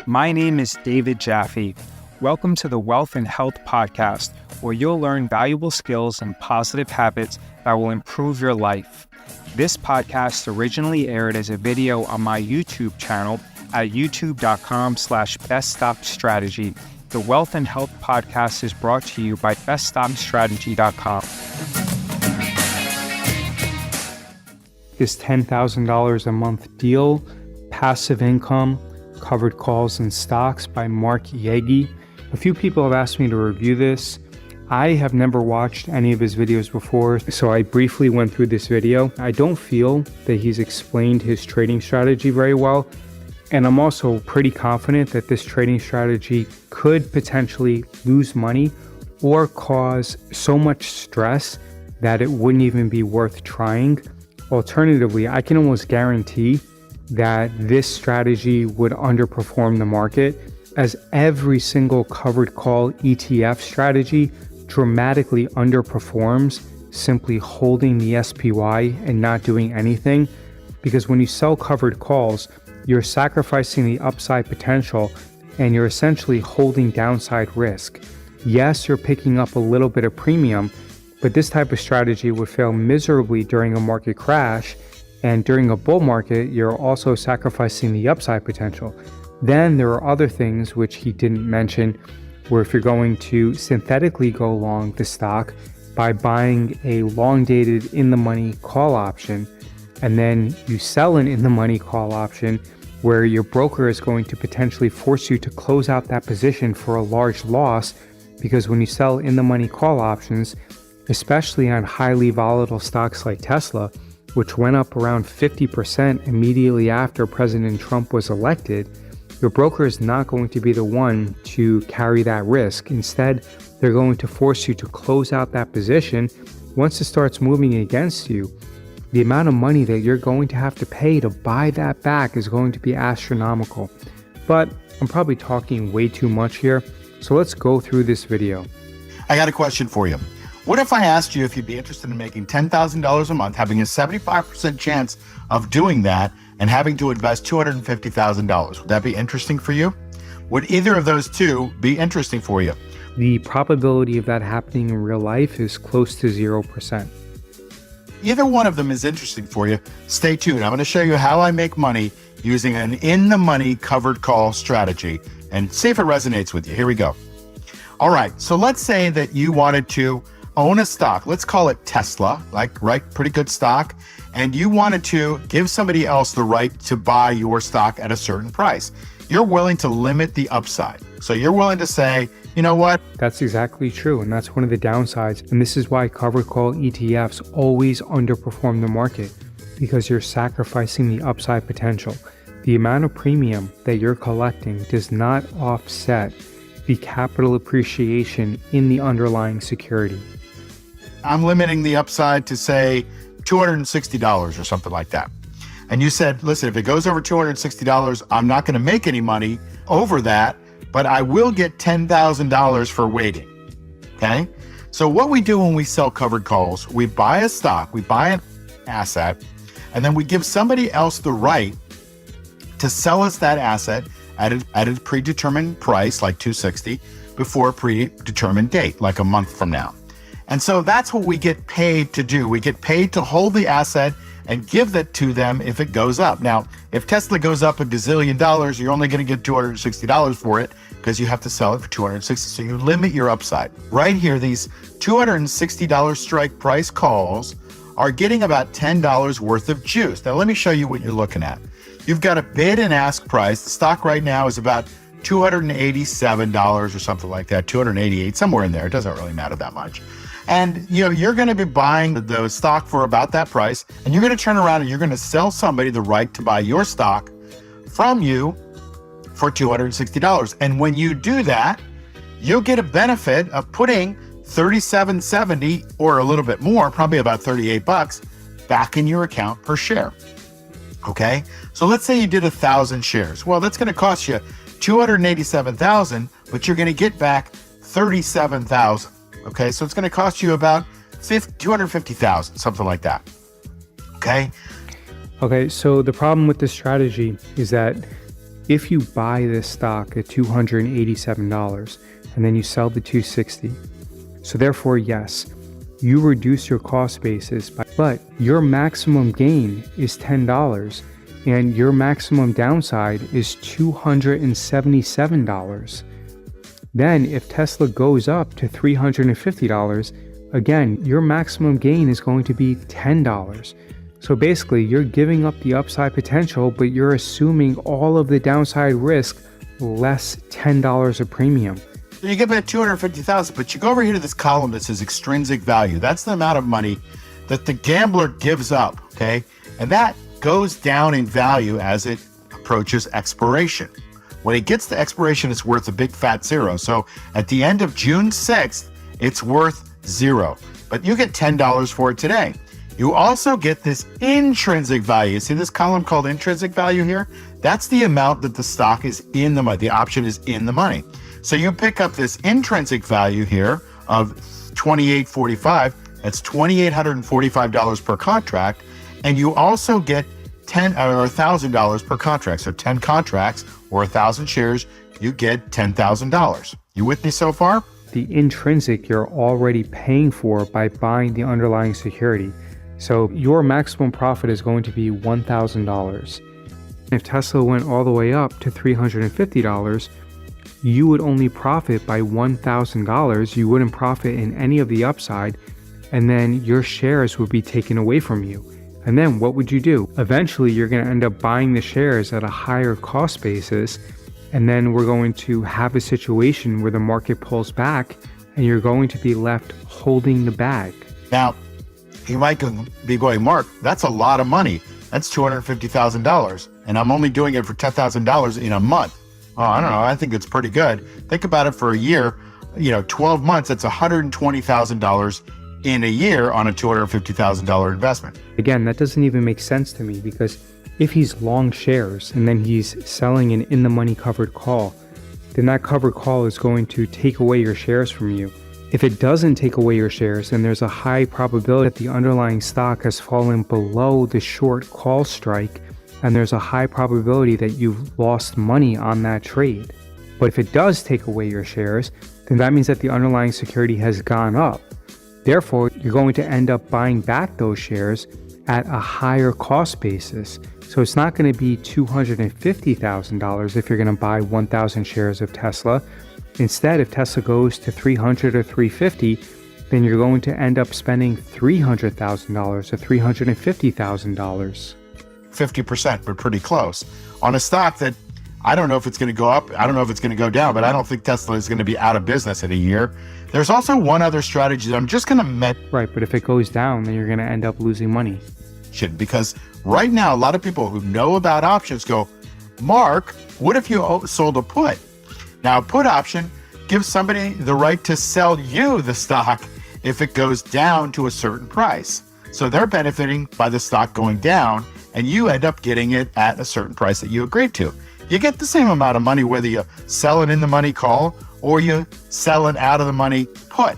My name is David Jaffe. Welcome to the Wealth and Health Podcast, where you'll learn valuable skills and positive habits that will improve your life. This podcast originally aired as a video on my YouTube channel at youtube.com/beststockstrategy. The Wealth and Health Podcast is brought to you by beststockstrategy.com. This $10,000 a month deal, passive income, covered calls and stocks by Mark Yegge. A few people have asked me to review this. I have never watched any of his videos before, so I briefly went through this video. I don't feel that he's explained his trading strategy very well, and I'm also pretty confident that this trading strategy could potentially lose money or cause so much stress that it wouldn't even be worth trying. Alternatively, I can almost guarantee that this strategy would underperform the market, as every single covered call ETF strategy dramatically underperforms simply holding the SPY and not doing anything. Because when you sell covered calls, you're sacrificing the upside potential and you're essentially holding downside risk. Yes, you're picking up a little bit of premium, but this type of strategy would fail miserably during a market crash. And during a bull market, you're also sacrificing the upside potential. Then there are other things which he didn't mention, where if you're going to synthetically go long the stock by buying a long-dated in-the-money call option, and then you sell an in-the-money call option where your broker is going to potentially force you to close out that position for a large loss, because when you sell in-the-money call options, especially on highly volatile stocks like Tesla, which went up around 50% immediately after President Trump was elected, your broker is not going to be the one to carry that risk. Instead, they're going to force you to close out that position. Once it starts moving against you, the amount of money that you're going to have to pay to buy that back is going to be astronomical. But I'm probably talking way too much here, so let's go through this video. I got a question for you. What if I asked you if you'd be interested in making $10,000 a month, having a 75% chance of doing that, and having to invest $250,000? Would that be interesting for you? Would either of those two be interesting for you? The probability of that happening in real life is close to 0%. Either one of them is interesting for you. Stay tuned. I'm going to show you how I make money using an in-the-money covered call strategy and see if it resonates with you. Here we go. All right. So let's say that you wanted to own a stock. Let's call it Tesla, pretty good stock. And you wanted to give somebody else the right to buy your stock at a certain price. You're willing to limit the upside. So you're willing to say, you know what? That's exactly true. And that's one of the downsides. And this is why covered call ETFs always underperform the market, because you're sacrificing the upside potential. The amount of premium that you're collecting does not offset the capital appreciation in the underlying security. I'm limiting the upside to, say, $260 or something like that. And you said, listen, if it goes over $260, I'm not going to make any money over that, but I will get $10,000 for waiting. Okay? So what we do when we sell covered calls, we buy a stock, we buy an asset, and then we give somebody else the right to sell us that asset at a predetermined price, like $260, before a predetermined date, like a month from now. And so that's what we get paid to do. We get paid to hold the asset and give that to them if it goes up. Now, if Tesla goes up $1 gazillion, you're only going to get $260 for it because you have to sell it for $260. So you limit your upside. Right here, these $260 strike price calls are getting about $10 worth of juice. Now, let me show you what you're looking at. You've got a bid and ask price. The stock right now is about $287 or something like that, $288, somewhere in there. It doesn't really matter that much. And you're going to be buying the stock for about that price, and you're going to turn around and you're going to sell somebody the right to buy your stock from you for $260. And when you do that, you'll get a benefit of putting $37.70 or a little bit more, probably about $38 back in your account per share. Okay, so let's say you did 1,000 shares. Well, that's going to cost you $287,000, but you're going to get back $37,000. Okay, so it's going to cost you about $250,000, something like that. Okay. Okay, so the problem with this strategy is that if you buy this stock at $287 and then you sell the $260, so therefore, yes, you reduce your cost basis, but your maximum gain is $10 and your maximum downside is $277. Then if Tesla goes up to $350, again, your maximum gain is going to be $10. So basically, you're giving up the upside potential, but you're assuming all of the downside risk less $10 of premium. You get back $250,000, but you go over here to this column that says extrinsic value. That's the amount of money that the gambler gives up, okay? And that goes down in value as it approaches expiration. When it gets to expiration, it's worth a big fat zero. So at the end of June 6th, it's worth zero. But you get $10 for it today. You also get this intrinsic value. See this column called intrinsic value here? That's the amount that the stock is in the money. The option is in the money. So you pick up this intrinsic value here of $28.45. That's $2,845 per contract. And you also get $1,000 per contract. So 10 contracts or 1,000 shares, you get $10,000. You with me so far? The intrinsic you're already paying for by buying the underlying security. So your maximum profit is going to be $1,000. If Tesla went all the way up to $350, you would only profit by $1,000. You wouldn't profit in any of the upside, and then your shares would be taken away from you. And then what would you do? Eventually, you're going to end up buying the shares at a higher cost basis, and then we're going to have a situation where the market pulls back, and you're going to be left holding the bag. Now, you might be going, Mark, that's a lot of money. That's $250,000, and I'm only doing it for $10,000 in a month. Oh, I don't know. I think it's pretty good. Think about it for a year. 12 months, that's $120,000 in a year on a $250,000 investment. Again, that doesn't even make sense to me, because if he's long shares and then he's selling an in-the-money covered call, then that covered call is going to take away your shares from you. If it doesn't take away your shares, then there's a high probability that the underlying stock has fallen below the short call strike, and there's a high probability that you've lost money on that trade. But if it does take away your shares, then that means that the underlying security has gone up. Therefore, you're going to end up buying back those shares at a higher cost basis. So it's not going to be $250,000 if you're going to buy 1,000 shares of Tesla. Instead, if Tesla goes to 300 or 350, then you're going to end up spending $300,000 or $350,000. 50%, but pretty close. On a stock that I don't know if it's going to go up, I don't know if it's going to go down, but I don't think Tesla is going to be out of business in a year. There's also one other strategy that I'm just going to Right, but if it goes down, then you're going to end up losing money. Because right now, a lot of people who know about options go, Mark, what if you sold a put? Now, a put option gives somebody the right to sell you the stock if it goes down to a certain price. So they're benefiting by the stock going down, and you end up getting it at a certain price that you agreed to. You get the same amount of money whether you sell an in-the-money call or you sell an out-of-the-money put.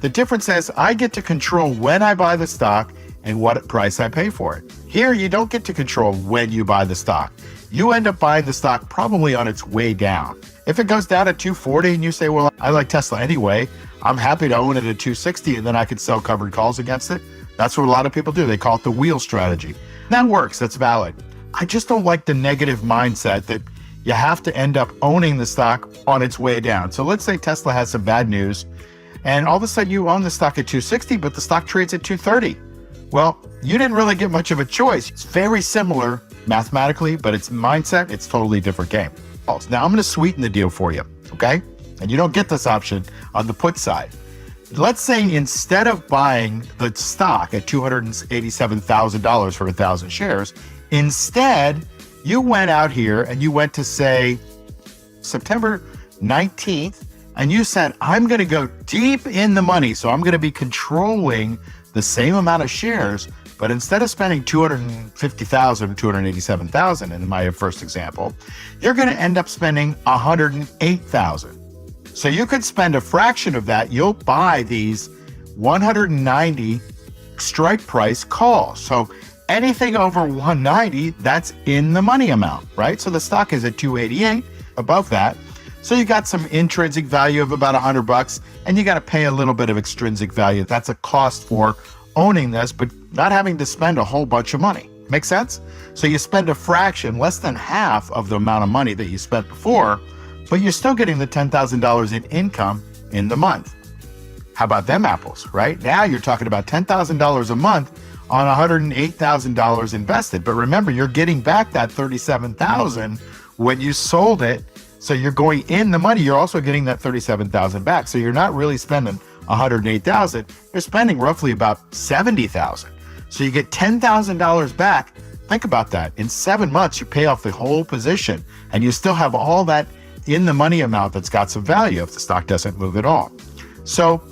The difference is I get to control when I buy the stock and what price I pay for it. Here, you don't get to control when you buy the stock. You end up buying the stock probably on its way down. If it goes down at 240 and you say, well, I like Tesla anyway, I'm happy to own it at 260 and then I could sell covered calls against it. That's what a lot of people do. They call it the wheel strategy. That works. That's valid. I just don't like the negative mindset that you have to end up owning the stock on its way down. So let's say Tesla has some bad news and all of a sudden you own the stock at 260, but the stock trades at 230. Well, you didn't really get much of a choice. It's very similar mathematically, but it's mindset. It's totally different game. Now I'm going to sweeten the deal for you, okay? And you don't get this option on the put side. Let's say instead of buying the stock at $287,000 for 1,000 shares, instead you went out here and you went to say September 19th and you said, I'm going to go deep in the money. So I'm going to be controlling the same amount of shares, but instead of spending $250,000 or $287,000 in my first example, you're going to end up spending $108,000. So you could spend a fraction of that. You'll buy these 190 strike price calls. So Anything over 190, that's in the money amount, right? So the stock is at 288, above that. So you got some intrinsic value of about $100, and you got to pay a little bit of extrinsic value. That's a cost for owning this, but not having to spend a whole bunch of money. Make sense? So you spend a fraction, less than half of the amount of money that you spent before, but you're still getting the $10,000 in income in the month. How about them apples, right? Now you're talking about $10,000 a month on $108,000 invested. But remember, you're getting back that $37,000 when you sold it. So you're going in the money. You're also getting that $37,000 back. So you're not really spending $108,000. You're spending roughly about $70,000. So you get $10,000 back. Think about that. In 7 months, you pay off the whole position, and you still have all that in the money amount that's got some value if the stock doesn't move at all. So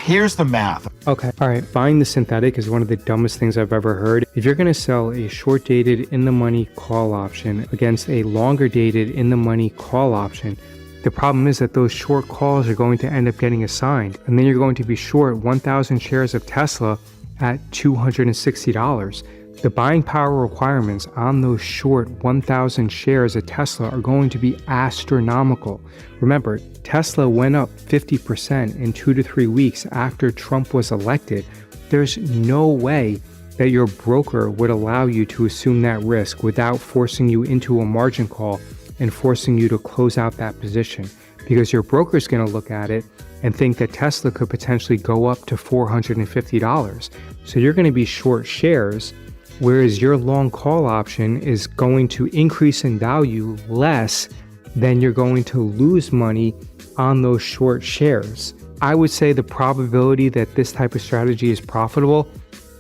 here's the math. Okay, all right. Buying the synthetic is one of the dumbest things I've ever heard. If you're going to sell a short-dated in-the-money call option against a longer-dated in-the-money call option, the problem is that those short calls are going to end up getting assigned, and then you're going to be short 1,000 shares of Tesla at $260. The buying power requirements on those short 1,000 shares of Tesla are going to be astronomical. Remember, Tesla went up 50% in 2 to 3 weeks after Trump was elected. There's no way that your broker would allow you to assume that risk without forcing you into a margin call and forcing you to close out that position, because your broker is going to look at it and think that Tesla could potentially go up to $450. So you're going to be short shares, whereas your long call option is going to increase in value less than you're going to lose money on those short shares. I would say the probability that this type of strategy is profitable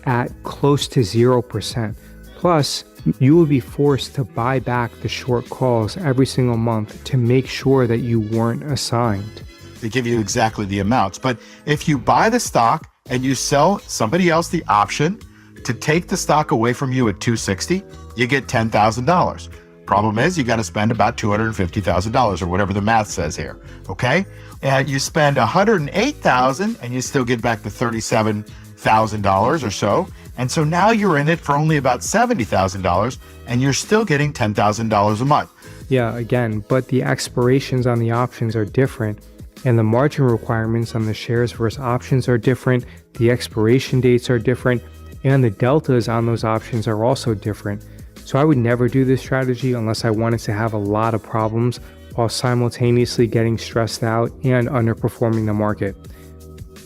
at close to 0%. Plus, you will be forced to buy back the short calls every single month to make sure that you weren't assigned. They give you exactly the amounts. But if you buy the stock and you sell somebody else the option to take the stock away from you at $260, you get $10,000. Problem is, you got to spend about $250,000 or whatever the math says here. Okay, and you spend $108,000 and you still get back the $37,000 or so. And so now you're in it for only about $70,000, and you're still getting $10,000 a month. Yeah, again, but the expirations on the options are different, and the margin requirements on the shares versus options are different. The expiration dates are different, and the deltas on those options are also different. So I would never do this strategy unless I wanted to have a lot of problems while simultaneously getting stressed out and underperforming the market.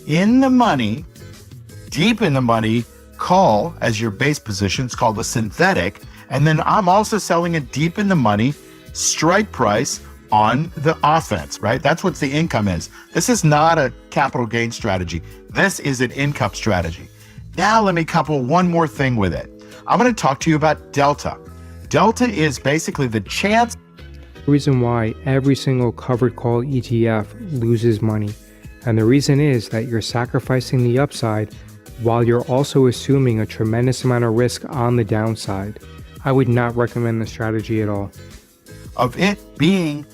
In the money, deep in the money, call as your base position. It's called a synthetic. And then I'm also selling a deep in the money strike price on the offense, right? That's what the income is. This is not a capital gain strategy. This is an income strategy. Now let me couple one more thing with it. I'm going to talk to you about delta. Delta is basically the chance. The reason why every single covered call ETF loses money. And the reason is that you're sacrificing the upside while you're also assuming a tremendous amount of risk on the downside. I would not recommend the strategy at all. Of it being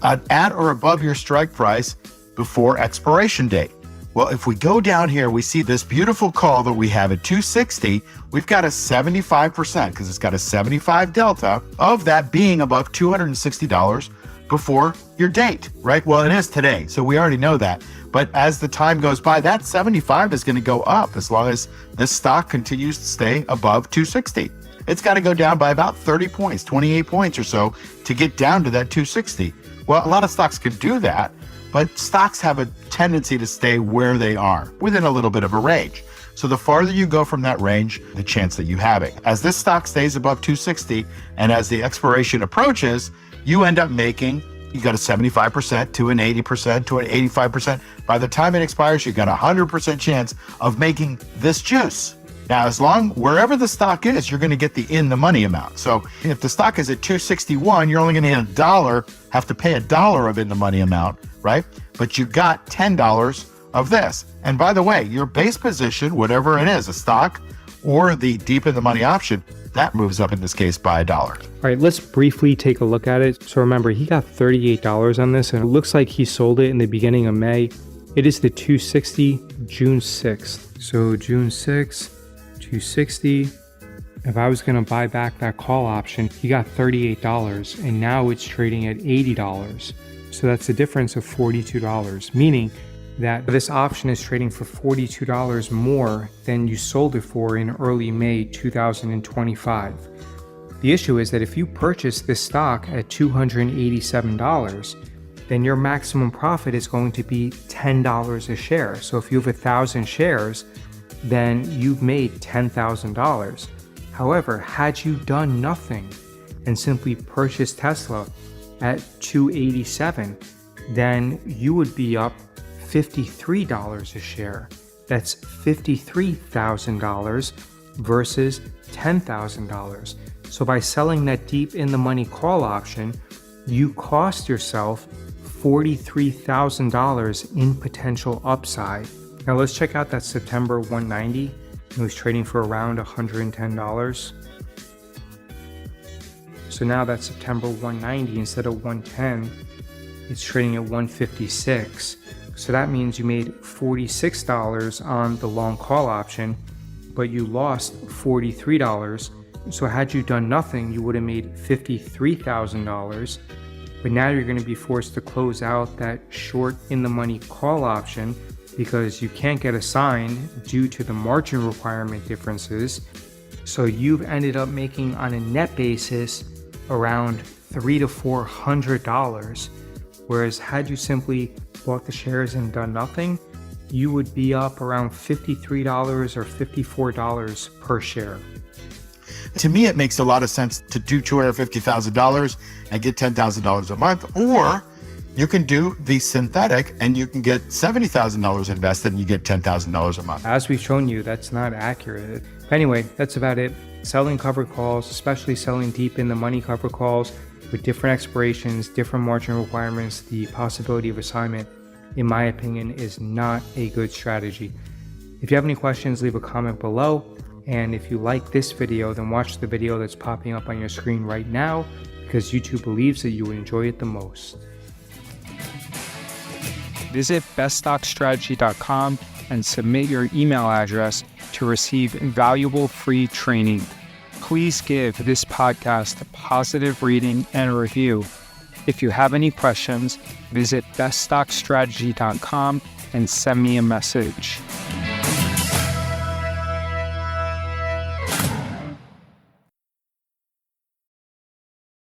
at or above your strike price before expiration date. Well, if we go down here, we see this beautiful call that we have at 260. We've got a 75% because it's got a 75 delta of that being above $260 before your date, right? Well, it is today, so we already know that. But as the time goes by, that 75 is going to go up as long as this stock continues to stay above 260. It's got to go down by about 30 points, 28 points or so to get down to that 260. Well, a lot of stocks can do that, but stocks have a tendency to stay where they are within a little bit of a range. So the farther you go from that range, the chance that you have it. As this stock stays above 260 and as the expiration approaches, you end up making, you got a 75% to an 80% to an 85%. By the time it expires, you got a 100% chance of making this juice. Now, wherever the stock is, you're going to get the in the money amount. So if the stock is at 261, you're only going to have to pay $1 of in the money amount, right? But you got $10 of this. And by the way, your base position, whatever it is, a stock or the deep in the money option, that moves up in this case by $1. All right, let's briefly take a look at it. So remember, he got $38 on this, and it looks like he sold it in the beginning of May. It is the 260, June 6th. So June 6th, 260, If I was going to buy back that call option, he got $38 and now it's trading at $80. So that's a difference of $42, meaning that this option is trading for $42 more than you sold it for in early May 2025. The issue is that if you purchase this stock at $287, then your maximum profit is going to be $10 a share. So if you have 1,000 shares, then you've made $10,000. However, had you done nothing and simply purchased Tesla at $287, then you would be up $53 a share. That's $53,000 versus $10,000. So by selling that deep in the money call option, you cost yourself $43,000 in potential upside. Now let's check out that September 190. It was trading for around $110. So now that September 190 instead of 110, it's trading at 156. So that means you made $46 on the long call option, but you lost $43. So had you done nothing, you would have made $53,000. But now you're going to be forced to close out that short in the money call option because you can't get assigned due to the margin requirement differences. So you've ended up making on a net basis around $300 to $400. Whereas had you simply bought the shares and done nothing, you would be up around $53 or $54 per share. To me, it makes a lot of sense to do $250,000 and get $10,000 a month, or you can do the synthetic and you can get $70,000 invested and you get $10,000 a month. As we've shown you, that's not accurate. Anyway, that's about it. Selling covered calls, especially selling deep in the money covered calls with different expirations, different margin requirements, the possibility of assignment, in my opinion, is not a good strategy. If you have any questions, leave a comment below. And if you like this video, then watch the video that's popping up on your screen right now because YouTube believes that you would enjoy it the most. Visit beststockstrategy.com and submit your email address to receive valuable free training. Please give this podcast a positive rating and review. If you have any questions, visit beststockstrategy.com and send me a message.